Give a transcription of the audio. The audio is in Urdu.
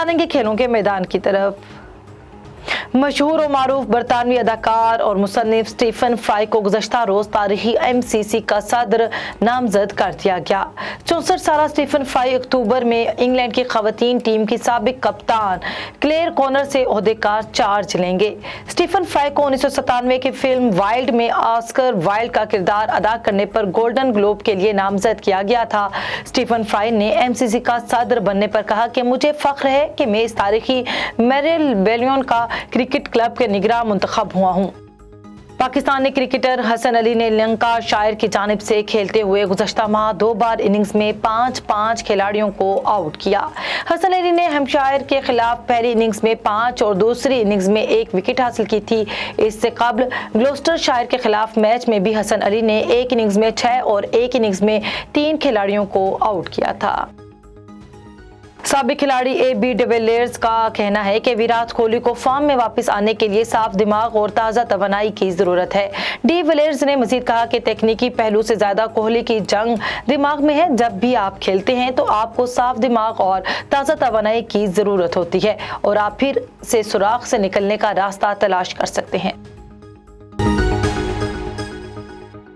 جانیں گے کھیلوں کے میدان کی طرف۔ مشہور و معروف برطانوی اداکار اور مصنف سٹیفن فرائی کو گزشتہ روز تاریخی MCC کا صدر نامزد کر دیا گیا۔ 64 سالہ سٹیفن فرائی اکتوبر میں انگلینڈ کی خواتین ٹیم کی سابق کپتان کلیئر کونر سے عہدے کا چارج لیں گے۔ سٹیفن فرائی کو 1997 کی فلم وائلڈ میں آسکر وائلڈ کا کردار ادا کرنے پر گولڈن گلوب کے لیے نامزد کیا گیا تھا۔ سٹیفن فرائی نے MCC کا صدر بننے پر کہا کہ مجھے فخر ہے کہ میں اس تاریخی میریلیبون کا کرکٹ کلب کے نگراں منتخب ہوا ہوں۔ پاکستانی کرکٹر حسن علی نے لنکا شائر کی جانب سے کھیلتے ہوئے گزشتہ ماہ 2 بار اننگز میں 5 کھلاڑیوں کو آؤٹ کیا۔ حسن علی نے ہیمپشائر کے خلاف پہلی اننگز میں 5 اور دوسری اننگز میں 1 وکٹ حاصل کی تھی۔ اس سے قبل گلوسٹر شائر کے خلاف میچ میں بھی حسن علی نے 1 اننگز میں 6 اور 1 اننگز میں 3 کھلاڑیوں کو آؤٹ کیا تھا۔ سابق کھلاڑی AB ڈی ویلیئرز کا کہنا ہے کہ ویرات کوہلی کو فارم میں واپس آنے کے لیے صاف دماغ اور تازہ توانائی کی ضرورت ہے۔ ڈی ویلیئرز نے مزید کہا کہ تکنیکی پہلو سے زیادہ کوہلی کی جنگ دماغ میں ہے۔ جب بھی آپ کھیلتے ہیں تو آپ کو صاف دماغ اور تازہ توانائی کی ضرورت ہوتی ہے اور آپ پھر سے سوراخ سے نکلنے کا راستہ تلاش کر سکتے ہیں۔